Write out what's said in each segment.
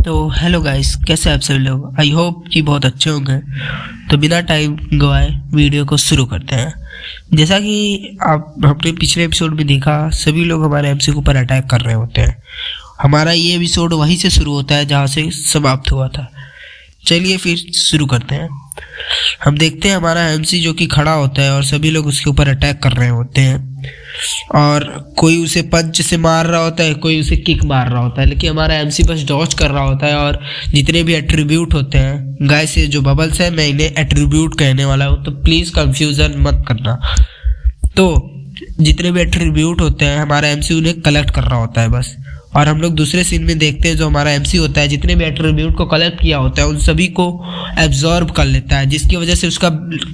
तो hello guys, कैसे आप सभी लोग। आई होप कि बहुत अच्छे होंगे। तो बिना टाइम गवाए वीडियो को शुरू करते हैं। जैसा कि आप हमने पिछले एपिसोड में देखा, सभी लोग हमारे एमसी के ऊपर अटैक कर रहे होते हैं। हमारा ये एपिसोड वहीं से शुरू होता है जहाँ से समाप्त हुआ था। चलिए फिर शुरू करते हैं। हम देखते हैं हमारा एमसी जो कि खड़ा होता है और सभी लोग उसके ऊपर अटैक कर रहे होते हैं और कोई उसे पंच से मार रहा होता है, कोई उसे किक मार रहा होता है, लेकिन हमारा एमसी बस डॉज कर रहा होता है। और जितने भी एट्रीब्यूट होते हैं, गाइस ये जो बबल्स है मैं इन्हें एट्रीब्यूट कहने वाला हूँ, तो प्लीज़ कंफ्यूजन मत करना। तो जितने भी एट्रीब्यूट होते हैं हमारा एमसी उन्हें कलेक्ट कर रहा होता है बस। और हम लोग दूसरे सीन में देखते हैं जो हमारा एमसी होता है जितने भी एट्रीब्यूट को कलेक्ट किया होता है उन सभी को एब्जॉर्ब कर लेता है, जिसकी वजह से उसका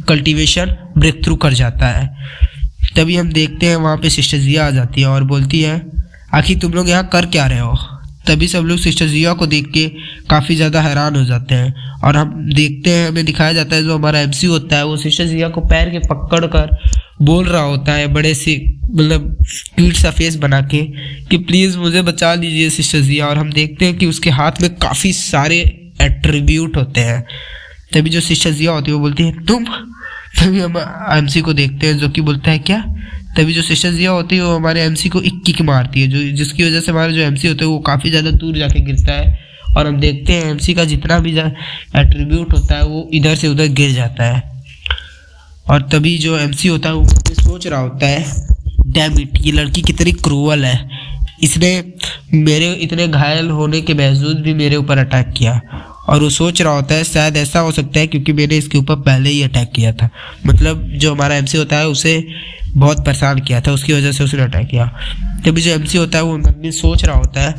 कल्टीवेशन ब्रेक थ्रू कर जाता है। तभी हम देखते हैं वहाँ पे सिस्टर जिया आ जाती है और बोलती है, आखिर तुम लोग यहाँ कर क्या रहे हो। तभी सब लोग सिस्टर जिया को देख के काफ़ी ज़्यादा हैरान हो जाते हैं और हम देखते हैं, हमें दिखाया जाता है जो हमारा एमसी होता है वो सिस्टर जिया को पैर के पकड़ कर बोल रहा होता है बड़े से मतलब क्यूट सा फेस बना के कि प्लीज़ मुझे बचा लीजिए सिस्टर जिया। और हम देखते हैं कि उसके हाथ में काफ़ी सारे एट्रीब्यूट होते हैं। तभी जो सिस्टर जिया होती है वो बोलती है तुम। तभी हम एमसी को देखते हैं जो कि बोलता है क्या। तभी जो सिस्टर जिया होती है वो हमारे एमसी को एक किक मारती है, जो जिसकी वजह से हमारा जो एमसी होता है वो काफ़ी ज़्यादा दूर जाके गिरता है। और हम देखते हैं एमसी का जितना भी एट्रीब्यूट होता है वो इधर से उधर गिर जाता है। और तभी जो एमसी होता है वो सोच रहा होता है, डैम इट, ये लड़की कितनी क्रूअल है, इसने मेरे इतने घायल होने के बावजूद भी मेरे ऊपर अटैक किया। और वो सोच रहा होता है शायद ऐसा हो सकता है क्योंकि मैंने इसके ऊपर पहले ही अटैक किया था, मतलब जो हमारा एमसी होता है उसे बहुत परेशान किया था, उसकी वजह से उसने अटैक किया। तभी जो एमसी होता है वो मन में सोच रहा होता है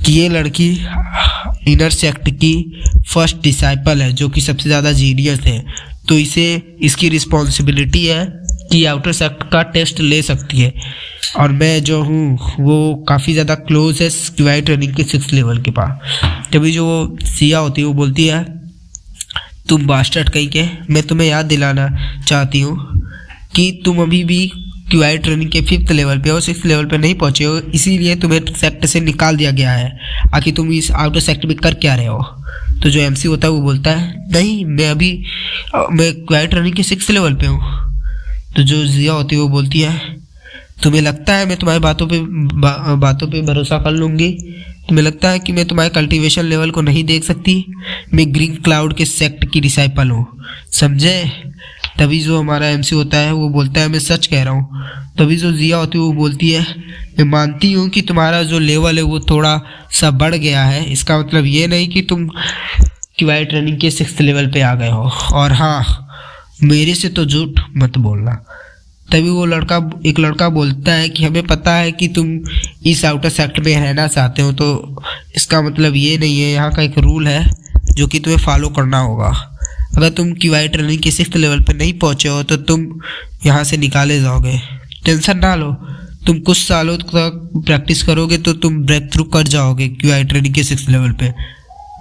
कि ये लड़की इनर सेक्ट की फर्स्ट डिसाइपल है जो कि सबसे ज़्यादा जीनियस है, तो इसे इसकी रिस्पॉन्सिबिलिटी है कि आउटर सेक्ट का टेस्ट ले सकती है। और मैं जो हूँ वो काफ़ी ज़्यादा क्लोज है क्यूआई ट्रेनिंग के 6th लेवल के पास। तभी जो वो सिया होती है वो बोलती है, तुम बास्टर्ड कहीं के, मैं तुम्हें याद दिलाना चाहती हूँ कि तुम अभी भी क्यूआई ट्रेनिंग के 5th लेवल पे हो, 6th लेवल पे नहीं पहुँचे हो, इसीलिए तुम्हें सेक्ट से निकाल दिया गया है। आखिर तुम इस आउटर सेक्ट में कर क्या रहे हो। तो जो एमसी होता है वो बोलता है, नहीं मैं क्यूआई ट्रेनिंग के 6th लेवल पे हूँ। तो जो जिया होती है वो बोलती है, तुम्हें लगता है मैं तुम्हारी बातों पे भरोसा कर लूँगी, तुम्हें लगता है कि मैं तुम्हारे कल्टीवेशन लेवल को नहीं देख सकती, मैं ग्रीन क्लाउड के सेक्ट की डिसाइपल हूँ, समझे। तभी जो हमारा एमसी होता है वो बोलता है, मैं सच कह रहा हूँ। तभी जो जिया होती है वो बोलती है, मैं मानती हूँ कि तुम्हारा जो लेवल है वो थोड़ा सा बढ़ गया है, इसका मतलब ये नहीं कि तुम क्यूआई ट्रेनिंग के 6th लेवल पे आ गए हो। और हाँ, मेरे से तो झूठ मत बोलना। तभी वो एक लड़का बोलता है कि हमें पता है कि तुम इस आउटर सेक्ट में रहना चाहते हो, तो इसका मतलब ये नहीं है, यहाँ का एक रूल है जो कि तुम्हें फॉलो करना होगा। अगर तुम क्यूआई ट्रेनिंग के 6th लेवल पे नहीं पहुँचे हो तो तुम यहाँ से निकाले जाओगे। टेंशन ना लो, तुम कुछ सालों तक प्रैक्टिस करोगे तो तुम ब्रेक थ्रू कर जाओगे क्यूआई ट्रेनिंग के 6th लेवल पे,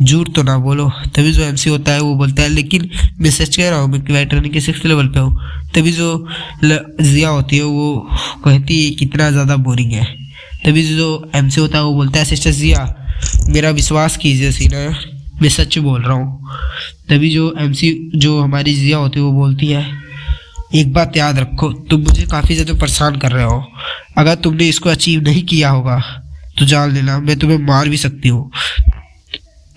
झूठ तो ना बोलो। तभी जो एमसी होता है वो बोलता है, लेकिन मैं सच कह रहा हूँ, मैं क्यूआई ट्रेनिंग के 6th लेवल पे हूँ। तभी जो जिया होती है वो कहती है कितना ज़्यादा बोरिंग है। तभी जो एमसी होता है वो बोलता है, सिस्टर जिया मेरा विश्वास कीजिए सीना, मैं सच बोल रहा हूँ। तभी जो एमसी जो हमारी जिया होती है वो बोलती है, एक बात याद रखो, तुम मुझे काफ़ी ज़्यादा परेशान कर रहे हो, अगर तुमने इसको अचीव नहीं किया होगा तो जान लेना मैं तुम्हें मार भी सकती हूँ।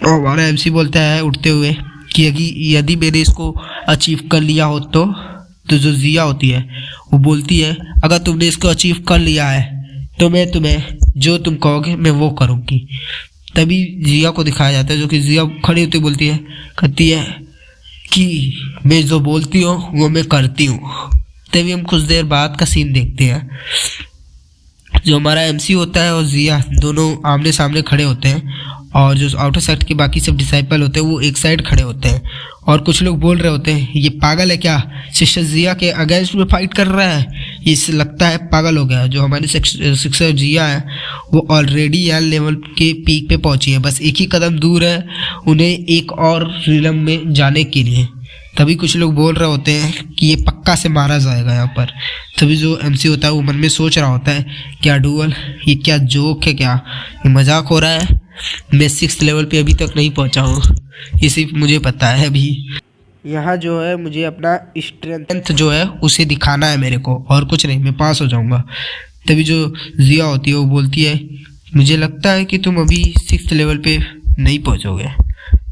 और हमारा एमसी बोलता है उठते हुए कि यदि मैंने इसको अचीव कर लिया हो तो जो जिया होती है वो बोलती है, अगर तुमने इसको अचीव कर लिया है तो मैं तुम्हें जो तुम कहोगे मैं वो करूँगी। तभी जिया को दिखाया जाता है जो कि जिया खड़ी होती बोलती है, कहती है कि मैं जो बोलती हूँ वो मैं करती हूँ। तभी हम कुछ देर बाद का सीन देखते हैं, जो हमारा एमसी होता है और जिया दोनों आमने सामने खड़े होते हैं और जो आउटर सेक्ट के बाकी सब डिसाइपल होते हैं वो एक साइड खड़े होते हैं। और कुछ लोग बोल रहे होते हैं, ये पागल है क्या, सिस्टर जिया के अगेंस्ट में फाइट कर रहा है, इससे लगता है पागल हो गया। जो हमारी सिस्टर जिया है वो ऑलरेडी यहाँ लेवल के पीक पे पहुंची है, बस एक ही कदम दूर है उन्हें एक और रिलम में जाने के लिए। तभी कुछ लोग बोल रहे होते हैं कि ये पक्का से मारा जाएगा यहाँ पर। तभी जो एमसी होता है वो मन में सोच रहा होता है, क्या डुअल, ये क्या जोक है, क्या ये मजाक हो रहा है। मैं 6th लेवल पे अभी तक नहीं पहुंचा हूँ, ये सिर्फ मुझे पता है। अभी यहाँ जो है मुझे अपना स्ट्रेंथ जो है उसे दिखाना है मेरे को, और कुछ नहीं, मैं पास हो जाऊँगा। तभी जो जिया होती है वो बोलती है मुझे लगता है कि तुम अभी 6th लेवल पे नहीं पहुँचोगे।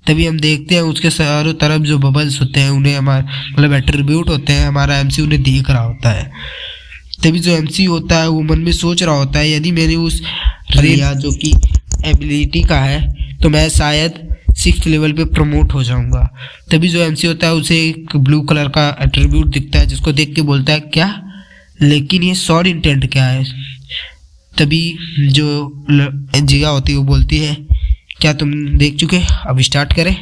तभी हम देखते हैं उसके चारों तरफ जो बबल्स होते हैं उन्हें हमारा मतलब एट्रीब्यूट होते हैं, हमारा एमसी उन्हें देख रहा होता है। तभी जो एमसी होता है वो मन में सोच रहा होता है यदि मैंने उस रिया जो कि एबिलिटी का है तो मैं शायद 6th लेवल पे प्रमोट हो जाऊंगा। तभी जो एमसी होता है उसे एक ब्लू कलर का एट्रीब्यूट दिखता है जिसको देख के बोलता है क्या, लेकिन ये शॉर्ट इंटेंट क्या है। तभी जो जिया होती है वो बोलती है क्या तुम देख चुके, अब स्टार्ट करें।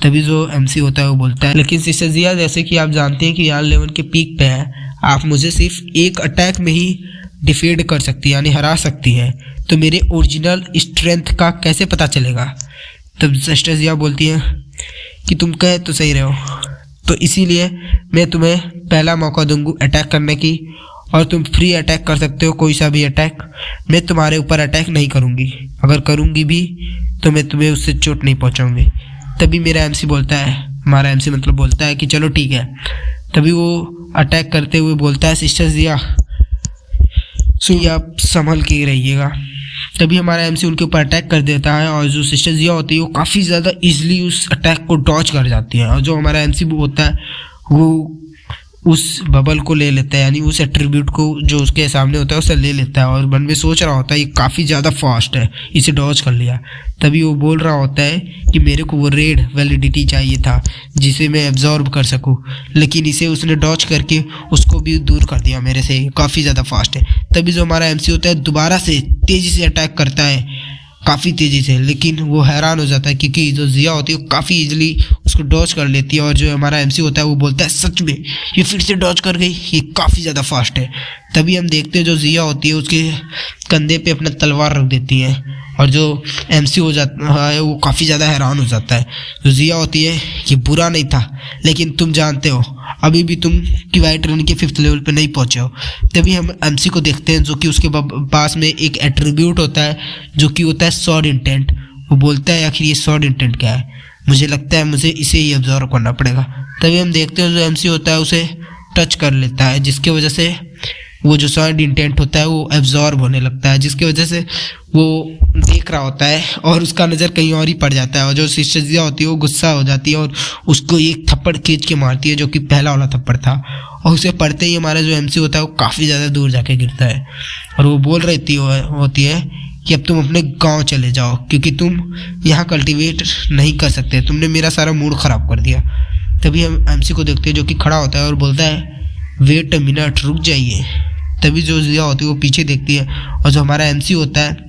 तभी जो एमसी होता है वो बोलता है लेकिन सिस्टर जिया जैसे कि आप जानते हैं कि यार लेवल के पीक पे है, आप मुझे सिर्फ एक अटैक में ही डिफीट कर सकती है यानी हरा सकती है, तो मेरे ओरिजिनल स्ट्रेंथ का कैसे पता चलेगा। तब सिस्टर जिया बोलती है कि तुम कहे तो सही रहे हो, तो इसीलिए मैं तुम्हें पहला मौका दूंगी अटैक करने की, और तुम फ्री अटैक कर सकते हो, कोई सा भी अटैक। मैं तुम्हारे ऊपर अटैक नहीं करूँगी, अगर करूँगी भी तो मैं तुम्हें उससे चोट नहीं पहुँचाऊँगी। तभी मेरा एमसी बोलता है, हमारा एमसी मतलब बोलता है कि चलो ठीक है। तभी वो अटैक करते हुए बोलता है सिस्टर जिया सुनिए आप संभल के रहिएगा। तभी हमारा एमसी उनके ऊपर अटैक कर देता है और जो सिस्टर जिया होती है वो काफ़ी ज़्यादा इजीली उस अटैक को डॉज कर जाती है, और जो हमारा एमसी होता है वो उस बबल को ले लेता है यानी उस एट्रीब्यूट को जो उसके सामने होता है उसे ले लेता है, और मन में सोच रहा होता है ये काफ़ी ज़्यादा फास्ट है, इसे डॉज कर लिया। तभी वो बोल रहा होता है कि मेरे को वो रेड वैलिडिटी चाहिए था जिसे मैं एब्जॉर्ब कर सकूं, लेकिन इसे उसने डॉज करके उसको भी दूर कर दिया मेरे से, काफ़ी ज़्यादा फास्ट है। तभी जो हमारा एमसी होता है दोबारा से तेज़ी से अटैक करता है, काफ़ी तेज़ी से, लेकिन वो हैरान हो जाता है क्योंकि जो जिया होती है वो काफ़ी इजीली उसको डॉज कर लेती है, और जो हमारा एमसी होता है वो बोलता है सच में ये फिर से डॉज कर गई, ये काफ़ी ज़्यादा फास्ट है। तभी हम देखते हैं जो जिया होती है उसके कंधे पे अपना तलवार रख देती है, और जो एमसी हो जाता है वो काफ़ी ज़्यादा हैरान हो जाता है। जो जिया होती है ये बुरा नहीं था, लेकिन तुम जानते हो अभी भी तुम क्यूआई ट्रेनिंग के 5th लेवल पे नहीं पहुंचे हो। तभी हम एमसी को देखते हैं जो कि उसके पास में एक एट्रीब्यूट होता है जो कि होता है शॉर्ट इंटेंट। वो बोलता है आखिर ये शॉर्ट इंटेंट क्या है, मुझे लगता है मुझे इसे ही ऑब्जर्व करना पड़ेगा। तभी हम देखते हैं जो एमसी होता है उसे टच कर लेता है, जिसकी वजह से वो जो शॉर्ट इंटेंट होता है वो एब्जॉर्ब होने लगता है, जिसकी वजह से वो देख रहा होता है और उसका नज़र कहीं और ही पड़ जाता है, और जो सिस्टर जिया होती है वो गुस्सा हो जाती है और उसको एक थप्पड़ खींच के मारती है जो कि पहला वाला थप्पड़ था, और उसे पड़ते ही हमारा जो एमसी होता है वो काफ़ी ज़्यादा दूर जाके गिरता है, और वो बोल रही होती है कि अब तुम अपने गांव चले जाओ क्योंकि तुम यहाँ कल्टीवेट नहीं कर सकते, तुमने मेरा सारा मूड ख़राब कर दिया। तभी हम एमसी को देखते हैं जो कि खड़ा होता है और बोलता है वेट अ मिनट, रुक जाइए। तभी जो जिया होती है वो पीछे देखती है, और जो हमारा एमसी होता है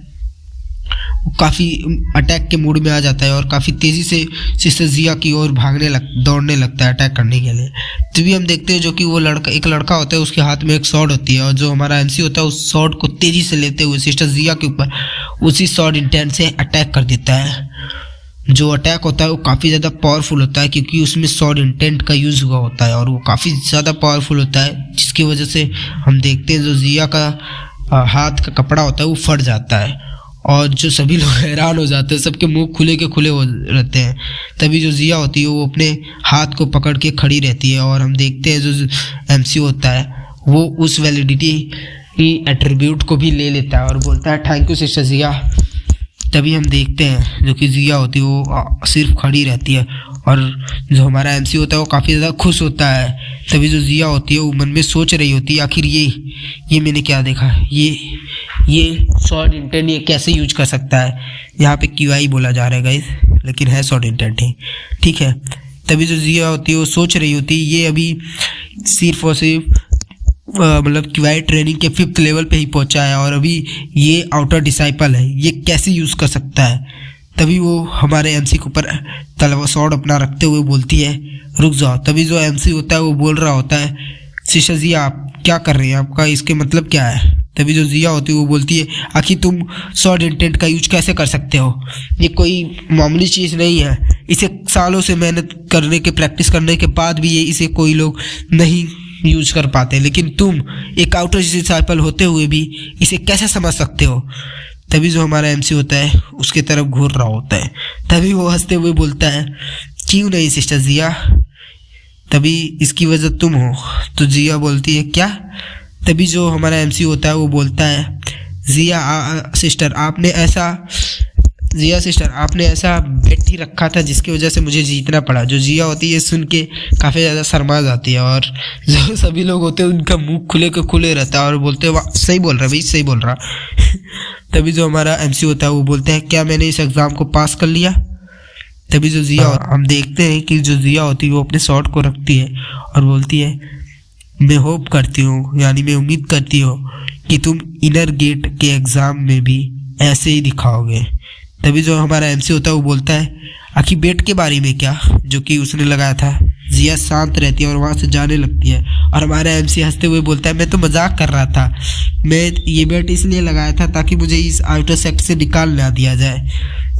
वो काफ़ी अटैक के मूड में आ जाता है और काफ़ी तेज़ी से सिस्टर जिया की ओर दौड़ने लगता है अटैक करने के लिए। तभी हम देखते हैं जो कि वो एक लड़का होता है, उसके हाथ में एक स्वॉर्ड होती है, और जो हमारा एमसी होता है उस स्वॉर्ड को तेज़ी से लेते हुए सिस्टर जिया के ऊपर उसी शॉर्ट इंटेंट से अटैक कर देता है। जो अटैक होता है वो काफ़ी ज़्यादा पावरफुल होता है क्योंकि उसमें शॉर्ट इंटेंट का यूज़ हुआ होता है, और वो काफ़ी ज़्यादा पावरफुल होता है, जिसकी वजह से हम देखते हैं जो जिया का हाथ का कपड़ा होता है वो फट जाता है, और जो सभी लोग हैरान हो जाते हैं, सबके मुंह खुले के खुले हो रहते हैं। तभी जो जिया होती है वो अपने हाथ को पकड़ के खड़ी रहती है, और हम देखते हैं जो एमसी होता है वो उस वैलिडिटी की एट्रीब्यूट को भी ले लेता है और बोलता है थैंक यू सिस्टर जिया। तभी हम देखते हैं जो कि जिया होती है वो सिर्फ खड़ी रहती है, और जो हमारा एमसी होता है वो काफ़ी ज़्यादा खुश होता है। तभी जो जिया होती है वो मन में सोच रही होती है आखिर ये मैंने क्या देखा, ये शॉर्ट इंटेंट ये कैसे यूज कर सकता है। यहाँ पे क्यूआई बोला जा रहा है गाइस, लेकिन है शॉर्ट इंटेंट ही, ठीक है। तभी जो जिया होती है वो सोच रही होती है ये अभी सिर्फ और सिर्फ मतलब क्यूआई ट्रेनिंग के 5th लेवल पे ही पहुंचा है, और अभी ये आउटर डिसाइपल है, ये कैसे यूज़ कर सकता है। तभी वो हमारे एमसी के ऊपर तलवार स्वॉर्ड अपना रखते हुए बोलती है रुक जाओ। तभी जो एमसी होता है वो बोल रहा होता है सिस्टर जिया आप क्या कर रहे हैं, आपका इसके मतलब क्या है। तभी जो जिया होती है वो बोलती है आखिर तुम शॉर्ट इंटेंट का यूज कैसे कर सकते हो, ये कोई मामूली चीज़ नहीं है, इसे सालों से मेहनत करने के प्रैक्टिस करने के बाद भी इसे कोई लोग नहीं यूज कर पाते, लेकिन तुम एक आउटर डिसाइपल होते हुए भी इसे कैसे समझ सकते हो। तभी जो हमारा एमसी होता है उसके तरफ घूर रहा होता है। तभी वो हंसते हुए बोलता है, क्यों नहीं सिस्टर जिया, तभी इसकी वजह तुम हो। तो जिया बोलती है, क्या? तभी जो हमारा एमसी होता है वो बोलता है, जिया सिस्टर आपने ऐसा बेट ही रखा था जिसकी वजह से मुझे जीतना पड़ा। जो जिया होती है सुन के काफ़ी ज़्यादा शर्मा जाती है, और जो सभी लोग होते हैं उनका मुंह खुले रहता है और बोलते हैं, वाह सही बोल रहा भाई, सही बोल रहा। तभी जो हमारा एमसी होता है वो बोलता है, क्या मैंने इस एग्ज़ाम को पास कर लिया? तभी जो जिया हम देखते हैं कि जो जिया होती है वो अपने शॉट को रखती है और बोलती है, मैं होप करती हूँ, यानी मैं उम्मीद करती हूँ कि तुम इनर गेट के एग्ज़ाम में भी ऐसे ही दिखाओगे। तभी जो हमारा एमसी होता है वो बोलता है, आखिर बेट के बारे में क्या, जो कि उसने लगाया था। जिया शांत रहती है और वहाँ से जाने लगती है, और हमारा एमसी हंसते हुए बोलता है, मैं तो मजाक कर रहा था, मैं ये बेट इसलिए लगाया था ताकि मुझे इस आउटर सेक्ट से निकाल ना दिया जाए।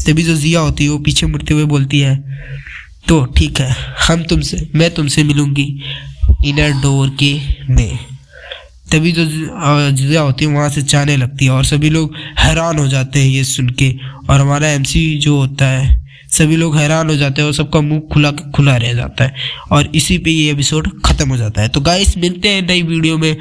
तभी जो जिया होती है वो पीछे मुड़ते हुए बोलती है, तो ठीक है, मैं तुमसे मिलूंगी इनर डोर के में। तभी जो जिया होती है वहाँ से जाने लगती है, और सभी लोग हैरान हो जाते हैं ये सुन के, और हमारा एमसी जो होता है सभी लोग हैरान हो जाते हैं और सबका मुंह खुला रह जाता है, और इसी पे ये एपिसोड खत्म हो जाता है। तो गाइस मिलते हैं नई वीडियो में।